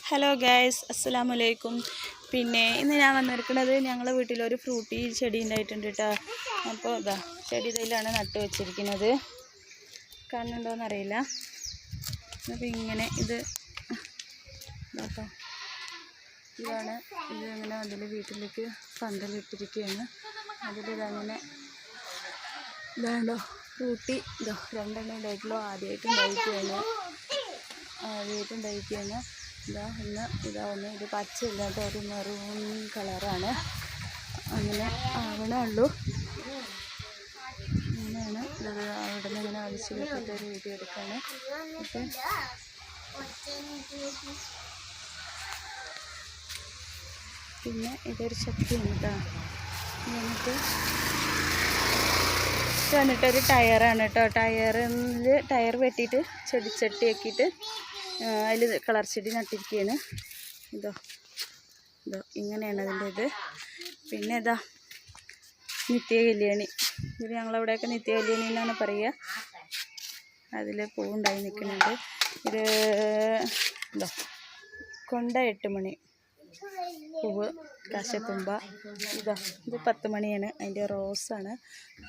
Hello guys, അസ്സലാമു അലൈക്കും. പിന്നെ ഇന്ന് ഞാൻ വന്നിരിക്കുന്നത് ഞങ്ങളുടെ വീട്ടിലൊരു ഫ്രൂട്ടി ചെടി ഉണ്ടായിട്ടുണ്ട് കേട്ടോ. അപ്പോൾ ഇതാ ചെടി ഇതിലാണ് നട്ട് വെച്ചിരിക്കുന്നത്, കാണുന്നുണ്ടോയെന്നറിയില്ല. അപ്പോൾ ഇങ്ങനെ ഇത് കേട്ടോ, ഇതാണ് ഇത്. ഇങ്ങനെ അതിൽ വീട്ടിലേക്ക് പന്തലിട്ടിരിക്കുകയാണ്. അതിലിതങ്ങനെ ഇതാണ്ടോ ഫ്രൂട്ടി ഇതോ രണ്ടെണ്ണം ഉണ്ടായിട്ടുള്ളൂ. ആദ്യമായിട്ടുണ്ടായിരിക്കുകയാണ്. ഇതാ ഒന്ന് ഇത് പച്ചയില്ലാത്ത ഒരു മെറൂൺ കളറാണ്. അങ്ങനെ ആവണുള്ളൂ. അങ്ങനെയാണ് ഇത്. അവിടെ നിന്ന് ഇങ്ങനെ അടിച്ചു വെച്ചിട്ട് ഒരു വീഡിയോ എടുക്കുകയാണ്. അപ്പം പിന്നെ ഇതൊരു ചട്ടിയാണ് കേട്ടോ. വന്നിട്ടൊരു ടയറാണ് കേട്ടോ. ടയർ വെട്ടിയിട്ട് ചെടിച്ചട്ടിയാക്കിയിട്ട് അതിൽ കളർ ചെടി നട്ടിരിക്കുകയാണ്. ഇതോ ഇങ്ങനെയാണ് അതിൻ്റെ ഇത്. പിന്നെ ഇതാ നിത്യകല്യാണി. ഇത് ഞങ്ങളവിടെയൊക്കെ നിത്യകല്യാണി എന്നാണ് പറയുക. അതിൽ പൂവുണ്ടായി നിൽക്കുന്നുണ്ട്. ഇത് ഇതോ കൊണ്ട 8 മണി പൂവ്, കാശത്തുമ്പ. ഇത് 10 മണിയാണ്. അതിൻ്റെ റോസാണ്.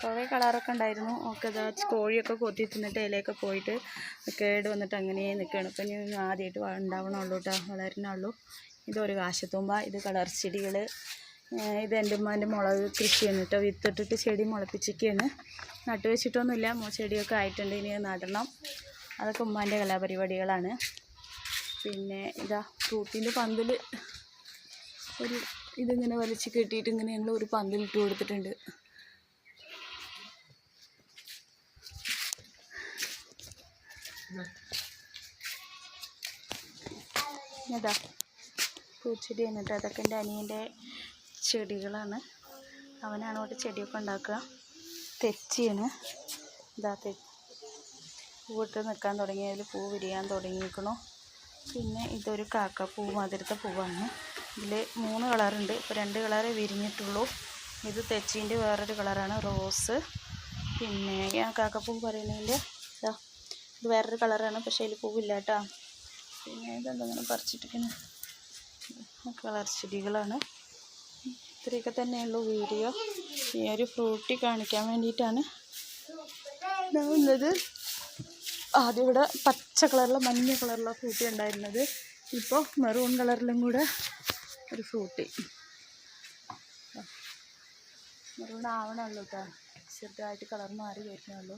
കുറേ കളറൊക്കെ ഉണ്ടായിരുന്നു. ഒക്കെ ഇതാ കോഴിയൊക്കെ കൊത്തി തിന്നിട്ട് ഇലയൊക്കെ പോയിട്ട് കേട് വന്നിട്ട് അങ്ങനെ നിൽക്കുകയാണ്. ഇപ്പം ഞാൻ ആദ്യമായിട്ട് ഉണ്ടാവണുള്ളൂ കേട്ടോ, വളരണുള്ളൂ. ഇതൊരു കാശത്തുമ്പ. ഇത് കളർ ചെടികൾ. ഇത് എൻ്റെ ഉമ്മാൻ്റെ മുളക് കൃഷിയാണ് കേട്ടോ. വിത്തിട്ടിട്ട് ചെടി മുളപ്പിച്ചിരിക്കുകയാണ്. നട്ട് വെച്ചിട്ടൊന്നുമില്ല, ചെടിയൊക്കെ ആയിട്ടുണ്ട്. ഇനി നടണം. അതൊക്കെ ഉമ്മാൻ്റെ കലാപരിപാടികളാണ്. പിന്നെ ഇതാ ഫ്രൂട്ടിൻ്റെ പന്തൽ ഇതിങ്ങനെ വലിച്ച് കെട്ടിയിട്ട് ഇങ്ങനെ ഞങ്ങൾ ഒരു പന്തലിട്ട് കൊടുത്തിട്ടുണ്ട്. ഇതാ പൂച്ചെടിയാണ് കേട്ടോ. അതൊക്കെ എൻ്റെ അനിയൻ്റെ ചെടികളാണ്. അവനാണ് ഇവിടെ ചെടിയൊക്കെ ഉണ്ടാക്കുക. തെച്ചിയാണ്. ഇതാ പൂവിട്ട് നിൽക്കാൻ തുടങ്ങി. അതിൽ പൂ വിരിയാൻ തുടങ്ങിയിരിക്കണു. പിന്നെ ഇതൊരു കാക്കപ്പൂ മാതിരത്തെ പൂവാണ്. ഇതിൽ 3 കളറുണ്ട്. ഇപ്പോൾ 2 കളറേ വിരിഞ്ഞിട്ടുള്ളൂ. ഇത് തെച്ചീൻ്റെ വേറൊരു കളറാണ്, റോസ്. പിന്നെ ഞാൻ കാക്കപ്പൂ പറയുന്നതിൻ്റെ ഇത് വേറൊരു കളറാണ്, പക്ഷേ അതിൽ പൂവില്ല കേട്ടോ. പിന്നെ ഇതെന്തെങ്കിലും പറിച്ചിട്ടിരിക്കുന്ന കളർ ചെടികളാണ്. ഇത്രയൊക്കെ തന്നെയുള്ളൂ വീഡിയോ. ഈ ഒരു ഫ്രൂട്ടി കാണിക്കാൻ വേണ്ടിയിട്ടാണ് ഉണ്ടാവുന്നത്. ആദ്യം ഇവിടെ പച്ച കളറിലുള്ള മഞ്ഞ കളറിലുള്ള ഫ്രൂട്ടി ഉണ്ടായിരുന്നത്. ഇപ്പോൾ മെറൂൺ കളറിലും കൂടെ ഒരു ഫ്രൂട്ടി. മെറൂൺ ആവണുള്ളൂ കേട്ടോ. ചെറുതായിട്ട് കളർ മാറി വരുന്നുള്ളൂ.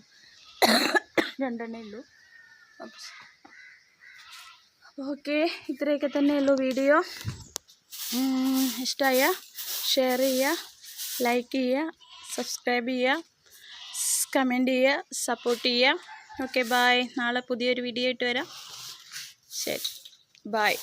2 എണ്ണേ ഉള്ളൂ. അപ്പോൾ ഓക്കെ, ഇത്രയൊക്കെ തന്നെയുള്ളൂ വീഡിയോ. ഇഷ്ടമായ ഷെയർ ചെയ്യുക, ലൈക്ക് ചെയ്യുക, സബ്സ്ക്രൈബ് ചെയ്യുക, കമൻറ്റ് ചെയ്യുക, സപ്പോർട്ട് ചെയ്യുക. Okay, bye. നാളെ പുതിയൊരു വീഡിയോ ആയിട്ട് വരാം. ശരി, ബായ്.